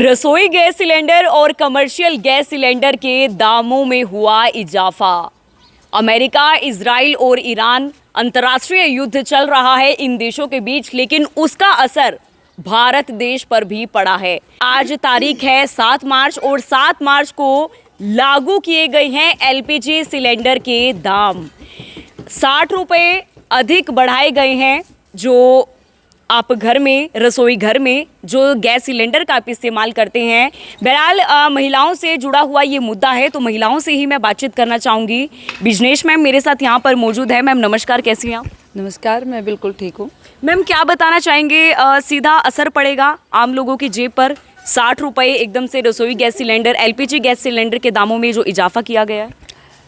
रसोई gas cylinder और commercial gas cylinder के दामों में हुआ इजाफा। अमेरिका, इजराइल और ईरान, अंतर्राष्ट्रीय युद्ध चल रहा है इन देशों के बीच, लेकिन उसका असर भारत देश पर भी पड़ा है। आज तारीख है 7 मार्च और 7 मार्च को लागू किए गए हैं एलपीजी सिलेंडर के दाम। 60 रुपये अधिक बढ़ाए गए हैं। जो आप घर में, रसोई घर में जो गैस सिलेंडर का आप इस्तेमाल करते हैं। बहरहाल महिलाओं से जुड़ा हुआ ये मुद्दा है, तो महिलाओं से ही मैं बातचीत करना चाहूँगी। बिजनेश मैम मेरे साथ यहाँ पर मौजूद है। मैम नमस्कार, कैसी हैं आप? नमस्कार, मैं बिल्कुल ठीक हूँ। मैम क्या बताना चाहेंगे, सीधा असर पड़ेगा आम लोगों की जेब पर? 60 रुपये एकदम से रसोई gas cylinder, LPG gas cylinder के दामों में जो इजाफा किया गया है।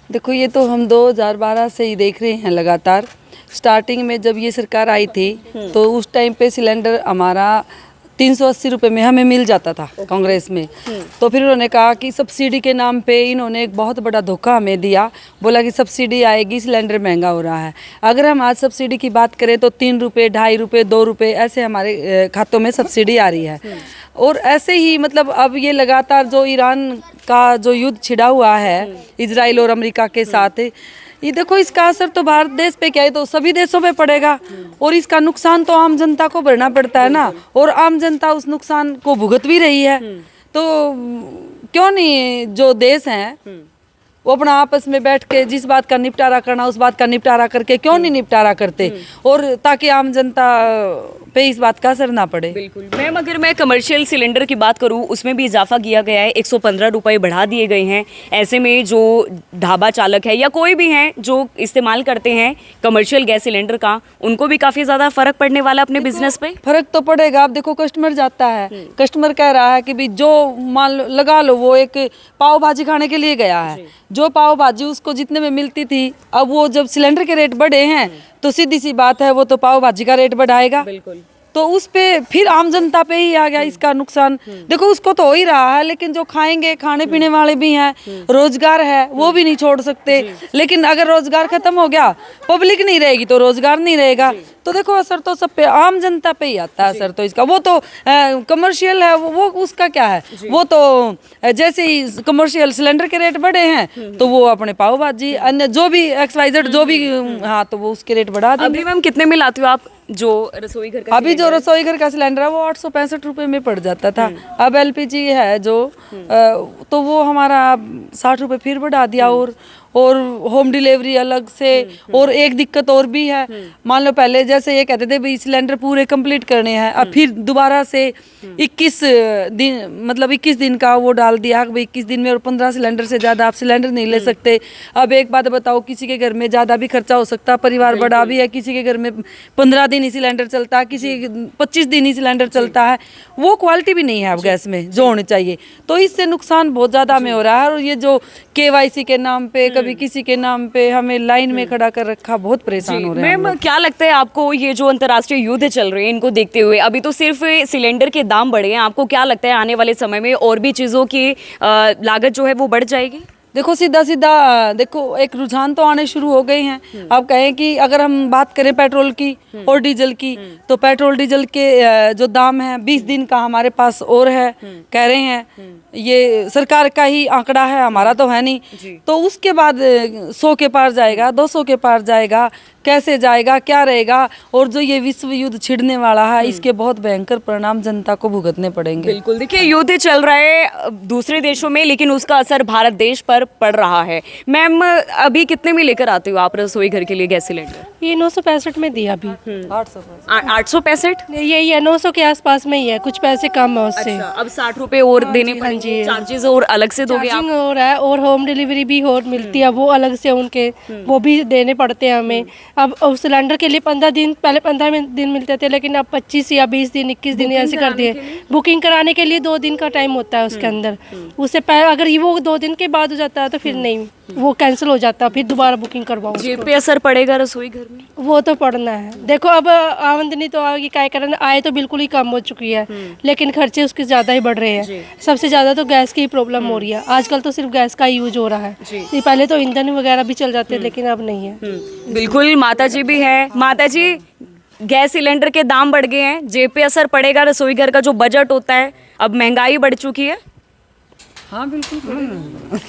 देखो, ये तो हम 2012 से ही देख रहे हैं लगातार। स्टार्टिंग में जब ये सरकार आई थी तो उस टाइम पे सिलेंडर हमारा 380 रुपये में हमें मिल जाता था कांग्रेस में। तो फिर उन्होंने कहा कि सब्सिडी के नाम पे इन्होंने एक बहुत बड़ा धोखा हमें दिया। बोला कि सब्सिडी आएगी, सिलेंडर महंगा हो रहा है। अगर हम आज सब्सिडी की बात करें तो 3 रुपये, 2.5 रुपये, 2 रुपये ऐसे हमारे खातों में सब्सिडी आ रही है। और ऐसे ही मतलब अब ये लगातार जो ईरान का जो युद्ध छिड़ा हुआ है इजराइल और अमेरिका के साथ, ये देखो इसका असर तो भारत देश पे क्या है, तो सभी देशों पे पड़ेगा। और इसका नुकसान तो आम जनता को भरना पड़ता है ना, और आम जनता उस नुकसान को भुगत भी रही है। तो क्यों नहीं जो देश हैं वो अपना आपस में बैठ के जिस बात का निपटारा करना उस बात का निपटारा करके क्यों नहीं निपटारा करते, और ताकि आम जनता पे इस बात का असर ना पड़े। बिल्कुल मैम, अगर मैं कमर्शियल सिलेंडर की बात करूं उसमें भी इजाफा किया गया है। 115 रुपये बढ़ा दिए गए हैं। ऐसे में जो ढाबा चालक है या कोई भी हैं जो इस्तेमाल करते हैं कमर्शियल गैस सिलेंडर का, उनको भी काफ़ी ज़्यादा फ़र्क पड़ने वाला अपने बिजनेस पे। फर्क तो पड़ेगा। आप देखो, कस्टमर जाता है, कस्टमर कह रहा है कि भी जो मान लो लगा लो वो एक पाव भाजी खाने के लिए गया है, जो पाव भाजी उसको जितने में मिलती थी, अब वो जब सिलेंडर के रेट बढ़े हैं तो सीधी सी बात है वो तो पाव भाजी का रेट बढ़ाएगा। बिल्कुल। तो उस पे फिर आम जनता पे ही आ गया इसका नुकसान। देखो, उसको तो हो ही रहा है, लेकिन जो खाएंगे, खाने पीने वाले भी हैं, रोजगार है वो भी नहीं छोड़ सकते। लेकिन अगर रोजगार खत्म हो गया, पब्लिक नहीं रहेगी तो रोजगार नहीं रहेगा। तो देखो असर तो सब पे, आम जनता पे ही आता है असर तो इसका। वो तो कमर्शियल है, वो उसका क्या है, वो तो जैसे ही कमर्शियल सिलेंडर के रेट बढ़े हैं तो वो अपने पाव भाजी अन्य जो भी XYZ जो भी, हाँ, तो वो उसके रेट बढ़ा देंगे। अभी मैम कितने में लाती हो आप जो रसोई घर का? अभी जो रसोई घर का सिलेंडर है वो 865 रुपये में पड़ जाता था। अब LPG है जो तो वो हमारा 60 रुपये फिर बढ़ा दिया। और होम डिलीवरी अलग से। और एक दिक्कत और भी है, मान लो पहले जैसे ये कहते थे भाई सिलेंडर पूरे कंप्लीट करने हैं, अब फिर दोबारा से 21 दिन, मतलब 21 दिन का वो डाल दिया कि भाई 21 दिन में और 15 सिलेंडर से ज़्यादा आप सिलेंडर नहीं ले सकते। अब एक बात बताओ, किसी के घर में ज़्यादा भी खर्चा हो सकता है, परिवार बड़ा भी है, किसी के घर में 15 दिन ही सिलेंडर चलता है, किसी 25 दिन ही सिलेंडर चलता है। वो क्वालिटी भी नहीं है अब गैस में जो होनी चाहिए। तो इससे नुकसान बहुत ज़्यादा में हो रहा है। और ये जो KYC के नाम पे, कभी किसी के नाम पे हमें लाइन में खड़ा कर रखा, बहुत परेशान हो रहे हैं। मैम क्या लगता है आपको, ये जो अंतर्राष्ट्रीय युद्ध चल रहे हैं इनको देखते हुए, अभी तो सिर्फ सिलेंडर के दाम बढ़े हैं, आपको क्या लगता है आने वाले समय में और भी चीज़ों की लागत जो है वो बढ़ जाएगी? देखो, सीधा सीधा देखो, एक रुझान तो आने शुरू हो गए हैं। अब कहें कि अगर हम बात करें पेट्रोल की और डीजल की, तो पेट्रोल डीजल के जो दाम है 20 दिन का हमारे पास और है, कह रहे हैं। ये सरकार का ही आंकड़ा है, हमारा तो है नहीं। तो उसके बाद 100 के पार जाएगा, 200 के पार जाएगा, कैसे जाएगा, क्या रहेगा। और जो ये विश्व युद्ध छिड़ने वाला है, इसके बहुत भयंकर परिणाम जनता को भुगतने पड़ेंगे। बिल्कुल, देखिए युद्ध चल रहा है दूसरे देशों में, लेकिन उसका असर भारत देश पर पड़ रहा है। मैम अभी कितने में लेकर आते हो आप रसोई घर के लिए गैस सिलेंडर? ये 965 में दिया अभी। 865 ये 900 के आसपास में ही है, कुछ पैसे कम है उससे। अच्छा, अब 60 रुपए और देने पड़ेंगे, चार्जेस और अलग से दोगे आप? हो रहा है, और होम डिलीवरी भी और मिलती है, वो अलग से उनके वो भी देने पड़ते हैं हमें। अब सिलेंडर के लिए 15 दिन, पहले 15 दिन मिलते थे, लेकिन अब 25 या 20 दिन, 21 दिन ऐसे कर दिए। बुकिंग कराने के लिए 2 दिन का टाइम होता है उसके अंदर। उससे पहले अगर ये वो 2 दिन के बाद हो जाता है तो फिर नहीं, वो कैंसिल हो जाता है, फिर दोबारा बुकिंग करवाओ। जेब पे असर पड़ेगा रसोई घर में? वो तो पड़ना है। देखो, अब आमदनी तो आगे क्या करें, आय तो बिल्कुल ही कम हो चुकी है, लेकिन खर्चे उसके ज़्यादा ही बढ़ रहे हैं। सबसे ज़्यादा तो गैस की प्रॉब्लम हो रही है आजकल, तो सिर्फ गैस का यूज हो रहा है। ये पहले तो ईंधन वगैरह भी चल जाते, लेकिन अब नहीं है। बिल्कुल, माता जी भी है। माता जी गैस सिलेंडर के दाम बढ़ गए हैं, जेब पे असर पड़ेगा, रसोई घर का जो बजट होता है, अब महंगाई बढ़ चुकी है। हाँ बिल्कुल।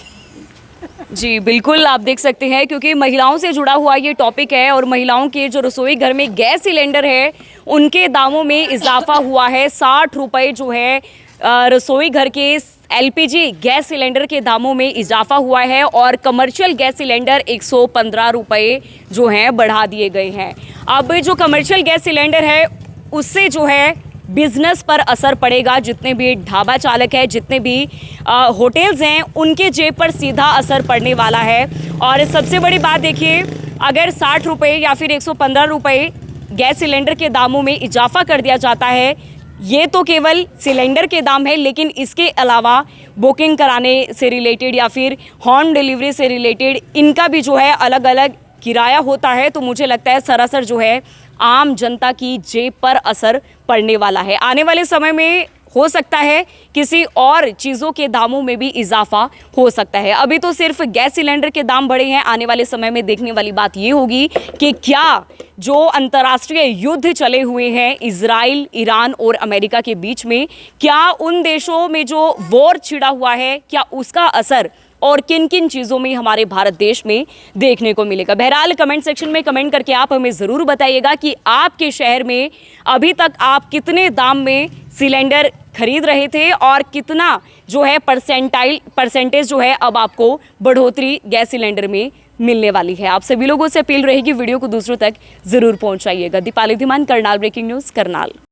जी बिल्कुल, आप देख सकते हैं क्योंकि महिलाओं से जुड़ा हुआ ये टॉपिक है और महिलाओं के जो रसोई घर में गैस सिलेंडर है उनके दामों में इजाफा हुआ है। 60 रुपये जो है रसोई घर के एलपीजी गैस सिलेंडर के दामों में इजाफा हुआ है और कमर्शियल गैस सिलेंडर 115 रुपये जो हैं बढ़ा दिए गए हैं। अब जो कमर्शियल गैस सिलेंडर है उससे जो है बिजनेस पर असर पड़ेगा। जितने भी ढाबा चालक है, जितने भी होटल्स हैं, उनके जेब पर सीधा असर पड़ने वाला है। और सबसे बड़ी बात देखिए, अगर 60 रुपये या फिर 115 रुपये गैस सिलेंडर के दामों में इजाफा कर दिया जाता है, ये तो केवल सिलेंडर के दाम है, लेकिन इसके अलावा बुकिंग कराने से रिलेटेड या फिर होम डिलीवरी से रिलेटेड इनका भी जो है अलग अलग किराया होता है। तो मुझे लगता है सरासर जो है आम जनता की जेब पर असर पड़ने वाला है। आने वाले समय में हो सकता है किसी और चीज़ों के दामों में भी इजाफा हो सकता है। अभी तो सिर्फ गैस सिलेंडर के दाम बढ़े हैं। आने वाले समय में देखने वाली बात ये होगी कि क्या जो अंतर्राष्ट्रीय युद्ध चले हुए हैं इजराइल, ईरान और अमेरिका के बीच में, क्या उन देशों में जो वॉर छिड़ा हुआ है, क्या उसका असर और किन किन चीज़ों में हमारे भारत देश में देखने को मिलेगा। बहरहाल कमेंट सेक्शन में कमेंट करके आप हमें ज़रूर बताइएगा कि आपके शहर में अभी तक आप कितने दाम में सिलेंडर खरीद रहे थे और कितना जो है परसेंटेज जो है अब आपको बढ़ोतरी गैस सिलेंडर में मिलने वाली है। आप सभी लोगों से अपील रहेगी वीडियो को दूसरों तक ज़रूर पहुँचाइएगा। Deepali Dhiman, Karnal breaking news, Karnal.